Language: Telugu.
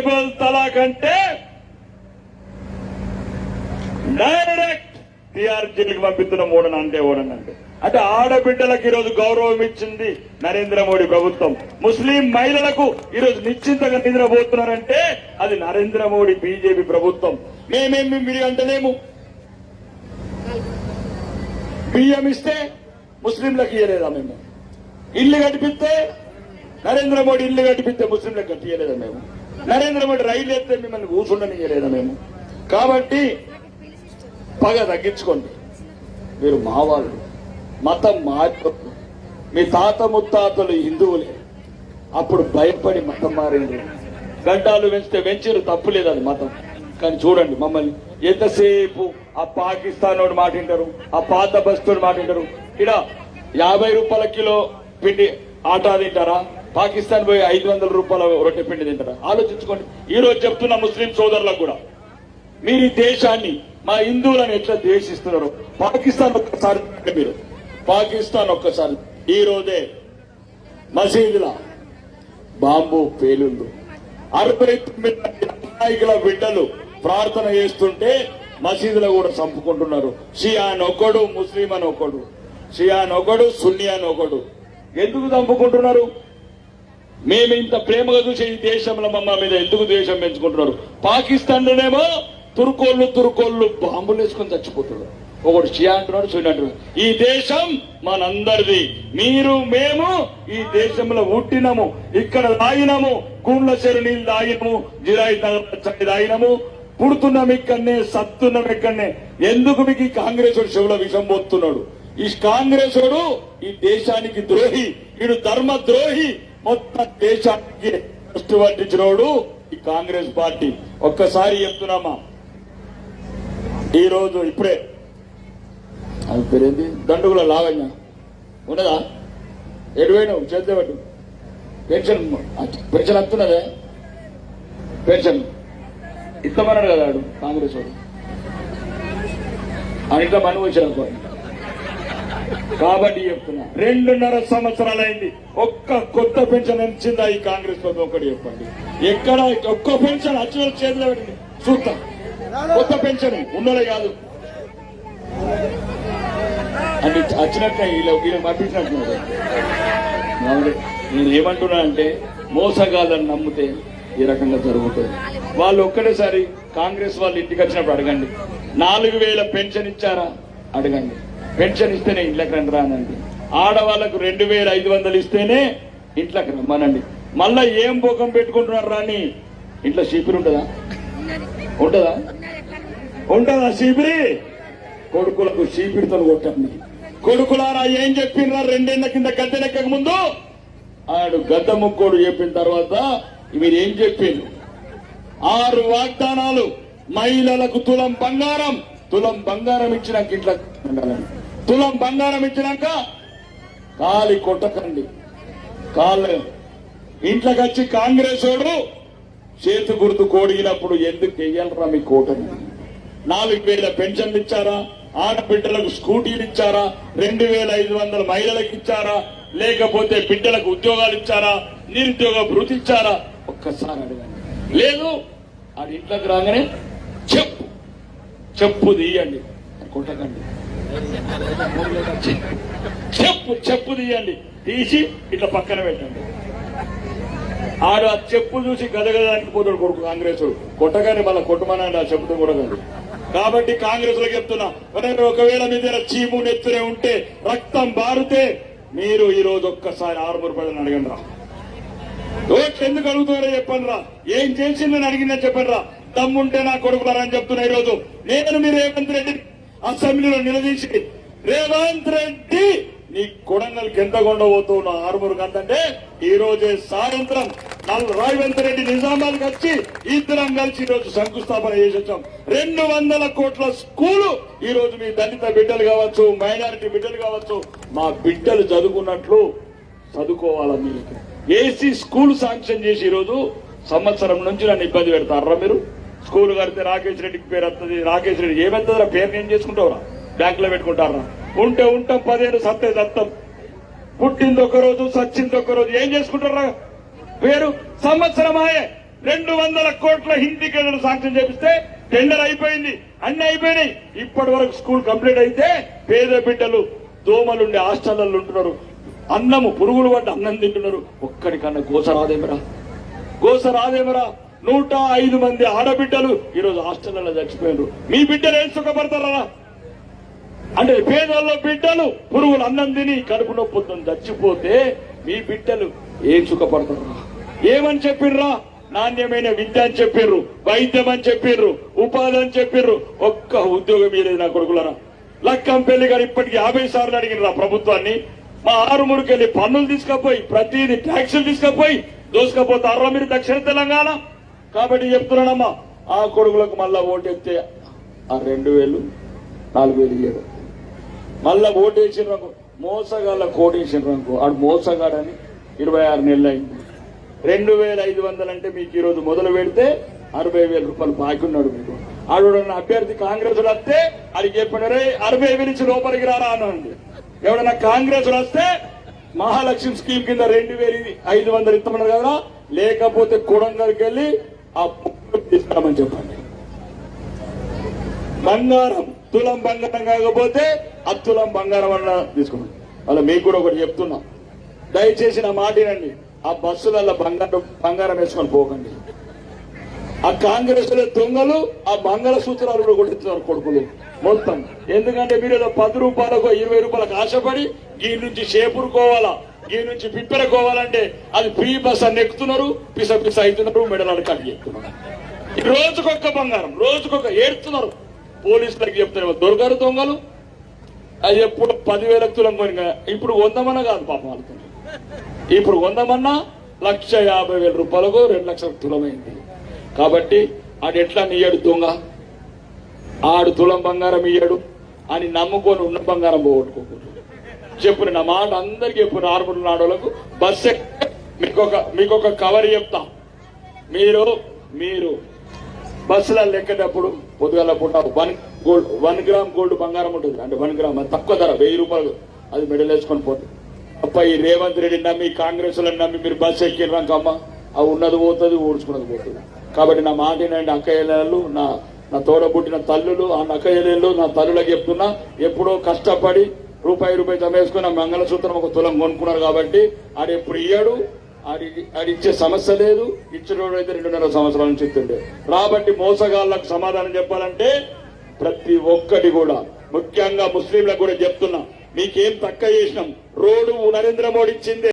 ట్రైబల్ తలాక్ అంటే డైరెక్ట్ టీఆర్ జైలుకి పంపిస్తున్న ఓడనంటే అంటే ఆడబిడ్డలకు ఈరోజు గౌరవం ఇచ్చింది నరేంద్ర మోడీ ప్రభుత్వం. ముస్లిం మహిళలకు ఈరోజు నిశ్చింతగా నిద్రపోతున్నారంటే అది నరేంద్ర మోడీ బీజేపీ ప్రభుత్వం. మేమేమి మీరు అంటలేము. బియ్యం ఇస్తే ముస్లింలకు ఇయ్యలేదా? మేము ఇల్లు కట్టిపిస్తే నరేంద్ర మోడీ ఇల్లు కట్టిపిస్తే ముస్లింలకు కట్టియలేదా? మేము నరేంద్ర మోడీ రైలు ఎత్తే మిమ్మల్ని కూర్చుండనియలేదా? మేము కాబట్టి పగ తగ్గించుకోండి. మీరు మావాళ్ళు, మతం మార్పు. మీ తాత ముత్తాతలు హిందువులే, అప్పుడు భయపడి మతం మారింది. గడ్డాలు పెంచారు, తప్పు లేదు, అది మతం. కానీ చూడండి మమ్మల్ని ఎంతసేపు ఆ పాకిస్తాన్ వాడు మాట వింటారు, ఆ పాత బస్తోడు మాట వింటారు. ఇక్కడ 50 రూపాయల కిలో పిండి ఆటా తింటారా? పాకిస్తాన్ పోయి 500 రూపాయల రొట్టె పిండి తింటారా? ఆలోచించుకోండి. ఈ రోజు చెప్తున్న ముస్లిం సోదరులకు కూడా, మీరు ఈ దేశాన్ని, మా హిందువులను ఎట్లా ద్వేషిస్తున్నారు. పాకిస్తాన్ ఒక్కసారి ఈ రోజే మసీదుల బాంబు పేలుళ్ళు, 69 నాయకుల బిడ్డలు ప్రార్థన చేస్తుంటే మసీదులో కూడా చంపుకుంటున్నారు. షియాన్ ఒకడు, ముస్లిం అని ఒకడు, షియాన్ ఒకడు, సున్నీ అని ఒకడు. ఎందుకు చంపుకుంటున్నారు? మేము ఇంత ప్రేమగా చూసే ఈ దేశంలో మమ్మ మీద ఎందుకు ద్వేషం పెంచుకుంటున్నారు? పాకిస్తాన్ లోనేమో తురుకోళ్ళు బాంబులు వేసుకొని చచ్చిపోతున్నారు. ఒకడు షియా అంటున్నాడు, సున్నీ అంటున్నాడు. ఈ దేశం మనందరిది. మీరు మేము ఈ దేశంలో పుట్టినము, ఇక్కడ తాగినము, గుండ్ల చెరు నీళ్ళు తాగినము, జిరాయి తాగినము, పుడుతున్నాం ఇక్కడనే, సత్తున్నాం ఇక్కడనే. ఎందుకు మీకు ఈ కాంగ్రెస్ వాడు చెవుల విషం పోతున్నాడు? ఈ కాంగ్రెస్ వాడు ఈ దేశానికి ద్రోహి, వీడు ధర్మ ద్రోహి, మొత్తం దేశానికి దృష్టి పట్టించినోడు ఈ కాంగ్రెస్ పార్టీ. ఒక్కసారి చెప్తున్నామా, ఈ రోజు ఇప్పుడే అది పేరేంది, దండుగుల లావణ్య ఉన్నదా? ఎటువైనావు? చేద్దామటు పెన్షన్ వస్తున్నదే, పెన్షన్ ఇస్తామన్నాడు కదా వాడు కాంగ్రెస్ వాడు. ఇంట్లో మను వచ్చాడు. కాబట్టి చెప్తున్నా, 2.5 సంవత్సరాలైంది, ఒక్క కొత్త పెన్షన్ ఇచ్చిందా ఈ కాంగ్రెస్ ప్రభుత్వం? ఒకటి చెప్పండి. ఎక్కడ ఒక్క పెన్షన్ అచ్చిన చేతిలో పెట్టండి చూద్దాం. కొత్త పెన్షన్ ఉన్నోలే కాదు అంటే వచ్చినట్టు వీళ్ళు పంపించినట్టున్నారు. నేను ఏమంటున్నా అంటే, మోసగాళ్ళని నమ్మితే ఈ రకంగా జరుగుతుంది. వాళ్ళు ఒక్కటేసారి కాంగ్రెస్ వాళ్ళు ఇంటికి వచ్చినప్పుడు అడగండి, 4000 పెన్షన్ ఇచ్చారా అడగండి. పెన్షన్ ఇస్తేనే ఇంట్లోకి రండి రానండి. ఆడవాళ్లకు 2500 ఇస్తేనే ఇంట్లోకి రమ్మనండి. మళ్ళా ఏం భోగం పెట్టుకుంటున్నారు రాని ఇంట్లో చీపిరి ఉంటుందా? ఉంటుందా చీపిరి? కొడుకులకు చీపిరితో కొట్టండి. కొడుకులారా ఏం చెప్పిండ్రా 2 ఏళ్ల కింద గద్దెనెక్కక ముందు? ఆడు గద్ద ముక్కోడు చెప్పిన తర్వాత మీరు ఏం చెప్పిండ్రు? 6 వాగ్దానాలు. మహిళలకు తులం బంగారం ఇచ్చినాక ఇంట్లో, తులం బంగారం ఇచ్చినాక కాలి కొట్టకండి. కాళ్ళు ఇంట్లోకి వచ్చి కాంగ్రెస్ వాడు చేతు గుర్తు కోడిగినప్పుడు ఎందుకు వెయ్యాలరా మీ కోటని? 4000 పెన్షన్లు ఇచ్చారా? ఆడబిడ్డలకు స్కూటీలు ఇచ్చారా? 2500 మహిళలకు ఇచ్చారా? లేకపోతే బిడ్డలకు ఉద్యోగాలు ఇచ్చారా? నిరుద్యోగ భృతి ఇచ్చారా? ఒక్కసారి అడగండి. లేదు, ఆడి ఇంట్లోకి రాగానే చెప్పు తీయండి, కొట్టకండి. చెప్పు తీయండి, తీసి ఇట్లా పక్కన పెట్టండి. ఆడు ఆ చెప్పు చూసి గదగదానికి పోతాడు కొడుకు కాంగ్రెస్. కొట్టగానే మళ్ళీ కొట్టమని ఆ చెప్పుతో కూడా కాదు. కాబట్టి కాంగ్రెస్ లో చెప్తున్నా, ఒకవేళ మీ దగ్గర చీము నెత్తునే ఉంటే, రక్తం బారితే, మీరు ఈ రోజు ఒక్కసారి 6 ప్రజలను అడగండి రా. ఓట్లు ఎందుకు అడుగుతున్నారో చెప్పండి రా. ఏం చేసిందని అడిగిందని చెప్పండి రా. దమ్ముంటే నా కొడుకులారని చెప్తున్నా. ఈ రోజు నేను మీ రేవంత్ రెడ్డి అసెంబ్లీలో నిలదీసి, రేవంత్ రెడ్డి నీ కొడంగల్కి ఎంత కొండబోతువు నా 6 గంటంటే, ఈ రోజే సాయంత్రం రేవంత్ రెడ్డి నిజామాబాద్కి వచ్చి ఇద్దరం కలిసి ఈ రోజు శంకుస్థాపన చేసి వచ్చాం. 200 కోట్ల స్కూలు ఈ రోజు మీ దళిత బిడ్డలు కావచ్చు, మైనారిటీ బిడ్డలు కావచ్చు, మా బిడ్డలు చదువుకున్నట్లు చదువుకోవాలని మీరు ఏసీ స్కూల్ శాంక్షన్ చేసి ఈ రోజు సంవత్సరం నుంచి నన్ను ఇబ్బంది పెడతారా? మీరు స్కూల్ కడితే రాకేష్ రెడ్డికి పేరు వస్తుంది. రాకేష్ రెడ్డి ఏమెత్తదిరా? పేరు ఏం చేసుకుంటావురా? బ్యాంకులో పెట్టుకుంటారా? ఉంటే ఉంటాం, 15 సత్తే సత్తం. పుట్టింది ఒక రోజు, సచ్చింది ఒక రోజు. ఏం చేసుకుంటారా? పేరు సంవత్సరమాయే 200 కోట్ల హిందీ కేంద్రం శాంక్షన్ చేపిస్తే టెండర్ అయిపోయింది, అన్ని అయిపోయినాయి. ఇప్పటి వరకు స్కూల్ కంప్లీట్ అయితే పేద బిడ్డలు దోమలుండే హాస్టళ్లలో ఉంటున్నారు, అన్నము పురుగులు పడ్డ అన్నం తింటున్నారు. ఒక్కడికన్నా గోస రాదేమరా 105 మంది ఆడబిడ్డలు ఈరోజు హాస్టళ్లలో చచ్చిపోయారు. మీ బిడ్డలు ఏం సుఖపడతారా? అంటే పేదల్లో బిడ్డలు పురుగులు అన్నం తిని కడుపు నొప్పుతో చచ్చిపోతే మీ బిడ్డలు ఏం సుఖపడతారా? ఏమని చెప్పిర్రా? నాణ్యమైన విద్య అని చెప్పిర్రు, వైద్యం అని చెప్పిర్రు, ఉపాధి అని చెప్పిర్రు. ఒక్క ఉద్యోగం ఇలేదు నా కొడుకులరా. లక్కంపల్లి గారు ఇప్పటికి 50 సార్లు అడిగినరా ప్రభుత్వాన్ని. మా ఆరుమూరుకెళ్ళి పన్నులు తీసుకపోయి ప్రతిదీ ట్యాక్సులు తీసుకపోయి దోసుకపోతారా మీరు దక్షిణ తెలంగాణ? కాబట్టి చెప్తున్నానమ్మా, ఆ కొడుకులకు మళ్ళా ఓటెత్తే ఆ 2000 4000 ఇయ్యడు. మళ్ళా ఓటేసిన మోసగాళ్ళ కోటేసిన రంగు ఆడు మోసగాడని 26 నెలలు అయింది. 2500 అంటే మీకు ఈరోజు మొదలు పెడితే 60,000 రూపాయలు బాకీ ఉన్నాడు మీకు. ఆడు అభ్యర్థి కాంగ్రెస్ వస్తే అది చెప్పినారే 60,000 ఇచ్చి లోపలికి రారా అనండి. ఎవడన్నా కాంగ్రెస్ వస్తే మహాలక్ష్మి స్కీమ్ కింద 2,500 ఇస్తామన్నారు కదా, లేకపోతే కొడంగల్కి వెళ్ళి ఆ తీసుకురామని చెప్పండి. బంగారం తులం బంగారం కాకపోతే అత్తులం బంగారం అన్న తీసుకోండి. అలా మీకు కూడా ఒకటి చెప్తున్నా, దయచేసి నా మాట వినండి. ఆ బస్సులలో బంగారం వేసుకొని పోకండి. ఆ కాంగ్రెస్ లో దొంగలు ఆ మంగళ సూత్రాలు కూడా కొట్టిస్తున్నారు కొడుకులు మొత్తం. ఎందుకంటే మీరు ఏదో 10 రూపాయలకు 20 రూపాయలకు ఆశపడి ఈ నుంచి షేపురుకోవాలా, ఈ నుంచి పిప్పెరకోవాలంటే అది ఫ్రీ బస్ అని ఎక్కుతున్నారు, పిస అవుతున్నారు, మెడలాడు కట్టి ఎక్కుతున్నారు. రోజుకొక్క బంగారం రోజుకొక ఏడుతున్నారు. పోలీసులకు చెప్తున్నారు దొరకరు దొంగలు. అది ఎప్పుడు 10,000 తులం కొని, ఇప్పుడు 100 కాదు పాపం వాళ్ళతో. ఇప్పుడు 100 1,50,000 రూపాయలకు 2 లక్షల తులమైంది. కాబట్టి ఆడు ఎట్లా ఇయ్యాడు దొంగ? ఆడు తులం బంగారం ఇయ్యాడు అని నమ్ముకొని ఉన్న బంగారం పోగొట్టుకోకూడదు. చెప్పు నా మాట అందరికి చెప్పు. ఆర్మూర్ నాడోళ్ళకు బస్ మీకొక కవర్ చెప్తా. మీరు బస్సులలో ఎక్కేటప్పుడు పొద్దుగల పూట 1 గ్రామ్ గోల్డ్ బంగారం ఉంటుంది. అంటే 1 గ్రామ్ అది తక్కువ ధర, 1000 రూపాయలు. అది మెడల్ వేసుకొని పోతుంది. అప్ప ఈ రేవంత్ రెడ్డి నమ్మి కాంగ్రెస్ నమ్మి మీరు బస్సు ఎక్కిర్రాకమ్మ, ఆ ఉన్నది పోతుంది, ఊడ్చుకున్నది పోతుంది. కాబట్టి నా మాట ఏంటంటే అక్కయ్యలు, నా తోడబుట్టిన తల్లులు, ఆ అక్కయ్యలు నా తల్లులకు చెప్తున్నా, ఎప్పుడో కష్టపడి రూపాయి జమేసుకుని ఆ మంగళసూత్రం 1 తులం కొనుక్కున్నారు. కాబట్టి ఆడు ఎప్పుడు ఇయ్యాడు, ఆడిచ్చే సమస్య లేదు. ఇచ్చిన అయితే 2.5 సంవత్సరాల నుంచి ఇస్తుండే. కాబట్టి మోసగాళ్లకు సమాధానం చెప్పాలంటే ప్రతి ఒక్కటి కూడా, ముఖ్యంగా ముస్లింలకు కూడా చెప్తున్నా, మీకేం తక్కువ చేసినాం. రోడ్డు నరేంద్ర మోడీ ఇచ్చింది.